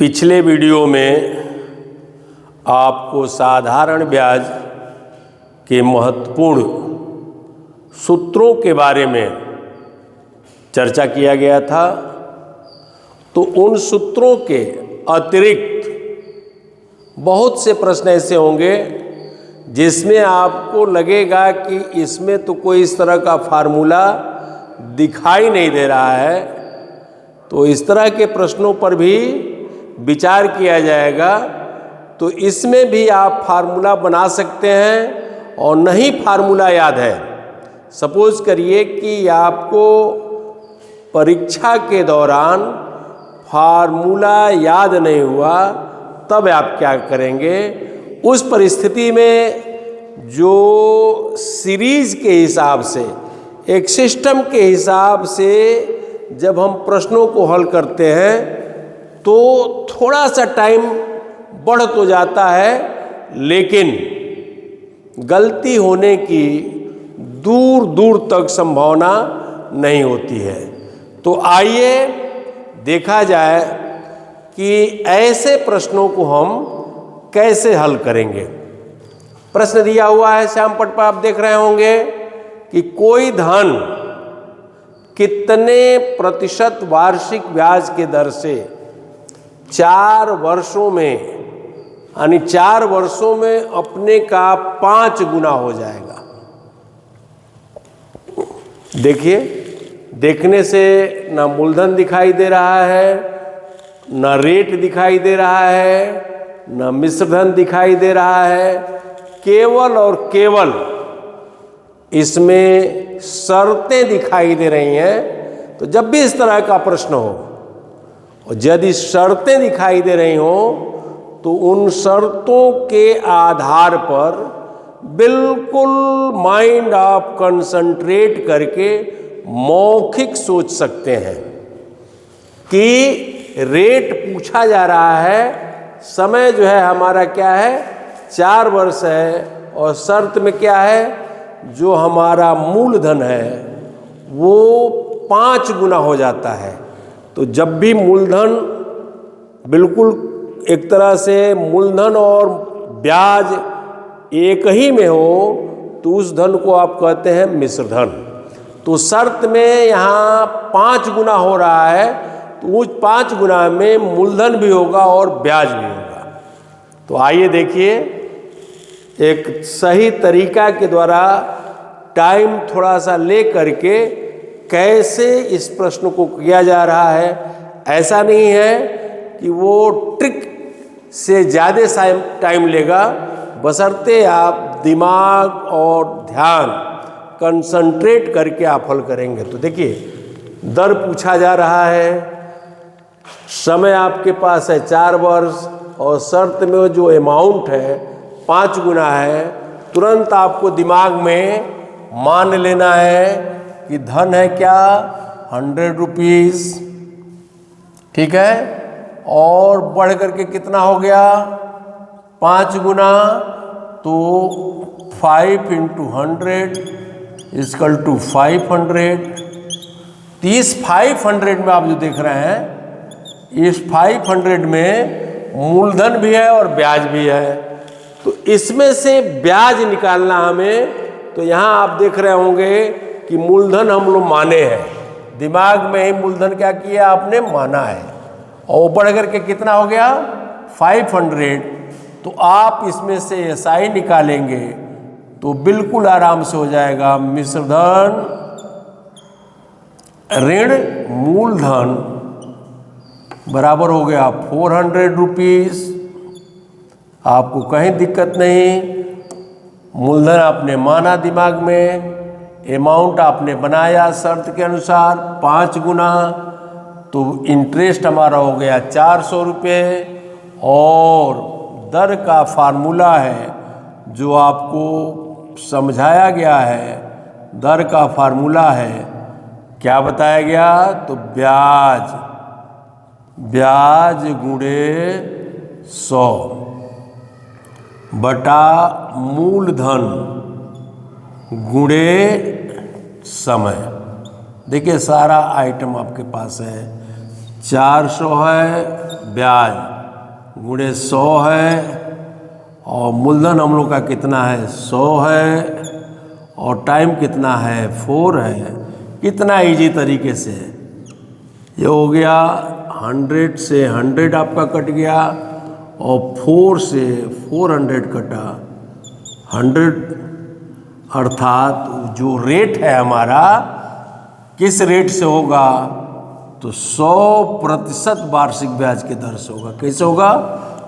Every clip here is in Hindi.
पिछले वीडियो में आपको साधारण ब्याज के महत्वपूर्ण सूत्रों के बारे में चर्चा किया गया था। तो उन सूत्रों के अतिरिक्त बहुत से प्रश्न ऐसे होंगे जिसमें आपको लगेगा कि इसमें तो कोई इस तरह का फार्मूला दिखाई नहीं दे रहा है। तो इस तरह के प्रश्नों पर भी विचार किया जाएगा। तो इसमें भी आप फार्मूला बना सकते हैं और नहीं फार्मूला याद है, सपोज करिए कि आपको परीक्षा के दौरान फार्मूला याद नहीं हुआ, तब आप क्या करेंगे? उस परिस्थिति में जो सीरीज के हिसाब से, एक सिस्टम के हिसाब से जब हम प्रश्नों को हल करते हैं तो थोड़ा सा टाइम बढ़ तो जाता है, लेकिन गलती होने की दूर दूर तक संभावना नहीं होती है। तो आइए देखा जाए कि ऐसे प्रश्नों को हम कैसे हल करेंगे। प्रश्न दिया हुआ है श्याम पट पर, आप देख रहे होंगे कि कोई धन कितने प्रतिशत वार्षिक ब्याज के दर से 4 वर्षों में, यानी 4 वर्षों में अपने का 5 गुना हो जाएगा। देखिए, देखने से ना मूलधन दिखाई दे रहा है, ना रेट दिखाई दे रहा है, ना मिश्रधन दिखाई दे रहा है, केवल और केवल इसमें शर्तें दिखाई दे रही हैं। तो जब भी इस तरह का प्रश्न हो और यदि शर्तें दिखाई दे रही हो तो उन शर्तों के आधार पर बिल्कुल माइंड आप कंसंट्रेट करके मौखिक सोच सकते हैं कि रेट पूछा जा रहा है, समय जो है हमारा क्या है 4 वर्ष है, और शर्त में क्या है, जो हमारा मूलधन है वो 5 गुना हो जाता है। तो जब भी मूलधन बिल्कुल एक तरह से मूलधन और ब्याज एक ही में हो तो उस धन को आप कहते हैं मिश्रधन। तो शर्त में यहाँ 5 गुना हो रहा है, तो उस 5 गुना में मूलधन भी होगा और ब्याज भी होगा। तो आइए देखिए, एक सही तरीका के द्वारा टाइम थोड़ा सा ले करके कैसे इस प्रश्न को किया जा रहा है। ऐसा नहीं है कि वो ट्रिक से ज़्यादा टाइम लेगा, बशर्ते आप दिमाग और ध्यान कंसंट्रेट करके आप हल करेंगे। तो देखिए, दर पूछा जा रहा है, समय आपके पास है 4 वर्ष, और शर्त में जो अमाउंट है 5 गुना है। तुरंत आपको दिमाग में मान लेना है कि धन है क्या 100 रुपीज़, ठीक है, और बढ़ करके कितना हो गया 5 गुना, तो 5 × 100 = 500। तो इस 500 में आप जो देख रहे हैं, इस 500 में मूलधन भी है और ब्याज भी है। तो इसमें से ब्याज निकालना हमें, तो यहाँ आप देख रहे होंगे कि मूलधन हम लोग माने हैं, दिमाग में ही मूलधन क्या किया आपने, माना है, और वो बढ़ करके कितना हो गया 500। तो आप इसमें से SI निकालेंगे तो बिल्कुल आराम से हो जाएगा, मिश्रधन ऋण मूलधन बराबर हो गया 400 रुपीज़। आपको कहीं दिक्कत नहीं, मूलधन आपने माना दिमाग में, अमाउंट आपने बनाया शर्त के अनुसार 5 गुना, तो इंटरेस्ट हमारा हो गया 400 रुपये, और दर का फार्मूला है जो आपको समझाया गया है, दर का फार्मूला है, क्या बताया गया, तो ब्याज गुणे 100 बटा मूलधन गुणे समय। देखिए, सारा आइटम आपके पास है, 400 है, ब्याज गुणे 100 है, और मूलधन हम लोग का कितना है 100 है, और टाइम कितना है 4 है। कितना इजी तरीके से ये हो गया। 100 से 100 आपका कट गया, और 4 से 400 कटा। 100 अर्थात जो रेट है हमारा किस रेट से होगा, तो 100% वार्षिक ब्याज की दर से होगा। कैसे होगा?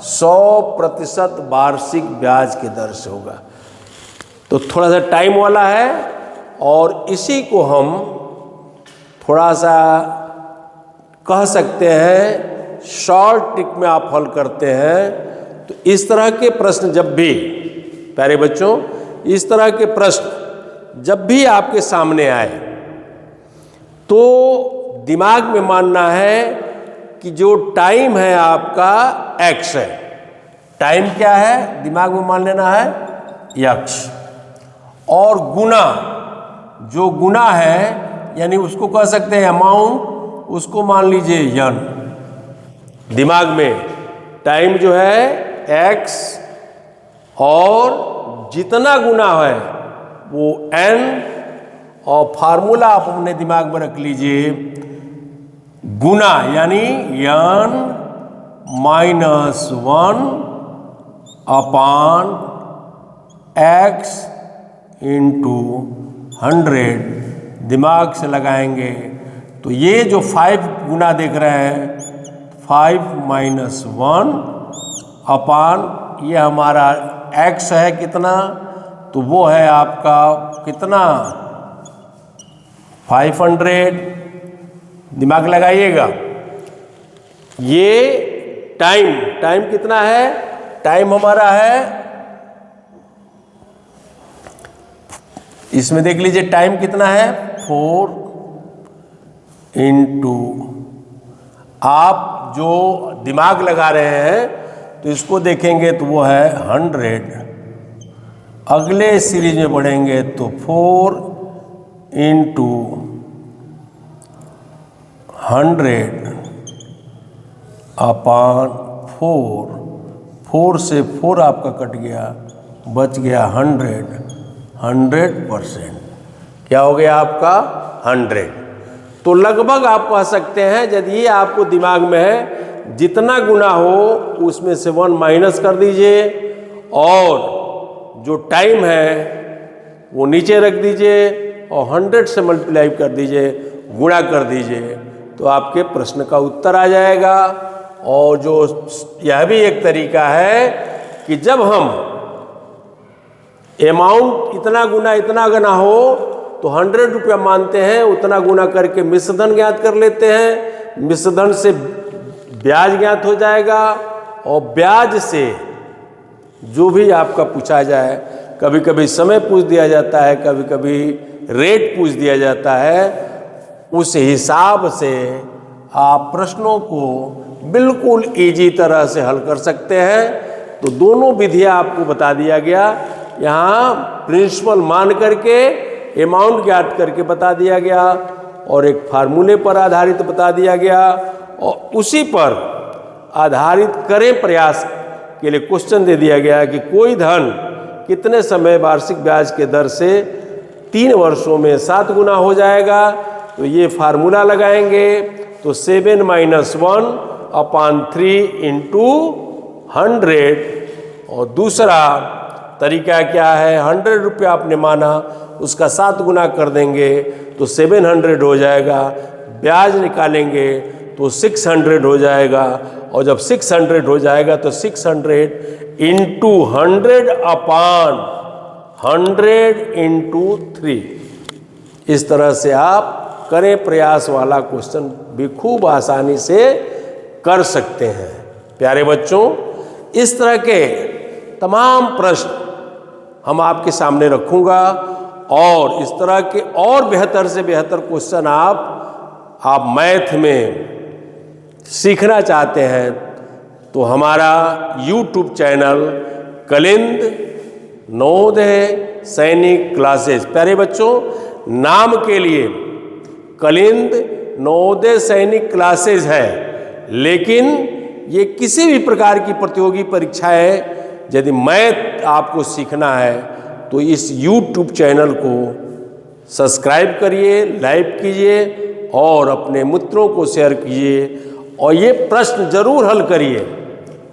100% वार्षिक ब्याज की दर से होगा। तो थोड़ा सा टाइम वाला है, और इसी को हम थोड़ा सा कह सकते हैं शॉर्ट ट्रिक में आप हल करते हैं। तो इस तरह के प्रश्न जब भी, प्यारे बच्चों, इस तरह के प्रश्न जब भी आपके सामने आए, तो दिमाग में मानना है कि जो टाइम है आपका x है। टाइम क्या है? दिमाग में मान लेना है x, और गुना, जो गुना है यानी उसको कह सकते हैं अमाउंट, उसको मान लीजिए n। दिमाग में टाइम जो है x, और जितना गुना है वो n, और फार्मूला आप अपने दिमाग में रख लीजिए, गुना यानी n -1 अपान x इंटू 100। दिमाग से लगाएंगे तो ये जो 5 गुना देख रहे हैं, 5 - 1 अपान ये हमारा x है कितना, तो वो है आपका कितना 500। दिमाग लगाइएगा। ये टाइम कितना है? टाइम हमारा है, इसमें देख लीजिए टाइम कितना है 4 इंटू, आप जो दिमाग लगा रहे हैं तो इसको देखेंगे तो वो है 100। अगले सीरीज में बढ़ेंगे तो 4 इंटू 100 अपान 4 से 4 आपका कट गया, बच गया 100%। क्या हो गया आपका 100। तो लगभग आप कह सकते हैं, यदि आपको दिमाग में है जितना गुना हो उसमें से 1 माइनस कर दीजिए, और जो टाइम है वो नीचे रख दीजिए, और 100 से मल्टीप्लाई कर दीजिए, गुणा कर दीजिए, तो आपके प्रश्न का उत्तर आ जाएगा। और जो यह भी एक तरीका है कि जब हम अमाउंट इतना गुना हो तो 100 रुपया मानते हैं, उतना गुना करके मिश्रधन ज्ञात कर लेते हैं। मिश्रधन से ब्याज ज्ञात हो जाएगा, और ब्याज से जो भी आपका पूछा जाए, कभी कभी समय पूछ दिया जाता है, कभी कभी रेट पूछ दिया जाता है, उस हिसाब से आप प्रश्नों को बिल्कुल इजी तरह से हल कर सकते हैं। तो दोनों विधियां आपको बता दिया गया। यहाँ प्रिंसिपल मान करके अमाउंट ज्ञात करके बता दिया गया, और एक फार्मूले पर आधारित बता दिया गया, और उसी पर आधारित करें प्रयास के लिए क्वेश्चन दे दिया गया कि कोई धन कितने समय वार्षिक ब्याज के दर से 3 वर्षों में 7 गुना हो जाएगा। तो ये फार्मूला लगाएंगे तो 7 - 1 अपान 3 इंटू 100। और दूसरा तरीका क्या है, 100 रुपया आपने माना, उसका 7 गुना कर देंगे तो 700 हो जाएगा। ब्याज निकालेंगे तो 600 हो जाएगा, और जब 600 हो जाएगा तो 600 इंटू 100 अपान 100 इंटू 3। इस तरह से आप करें प्रयास वाला क्वेश्चन भी खूब आसानी से कर सकते हैं। प्यारे बच्चों, इस तरह के तमाम प्रश्न हम आपके सामने रखूंगा, और इस तरह के और बेहतर से बेहतर क्वेश्चन आप मैथ में सीखना चाहते हैं तो हमारा YouTube चैनल कलिंद नवोदय सैनिक क्लासेस, प्यारे बच्चों, नाम के लिए कलिंद नवोदय सैनिक क्लासेज है, लेकिन ये किसी भी प्रकार की प्रतियोगी परीक्षा है, यदि मैथ आपको सीखना है तो इस YouTube चैनल को सब्सक्राइब करिए, लाइक कीजिए और अपने मित्रों को शेयर कीजिए और ये प्रश्न जरूर हल करिए।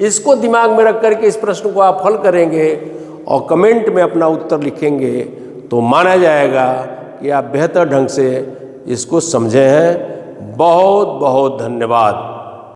इसको दिमाग में रख करके इस प्रश्न को आप हल करेंगे और कमेंट में अपना उत्तर लिखेंगे तो माना जाएगा कि आप बेहतर ढंग से इसको समझे हैं। बहुत बहुत धन्यवाद।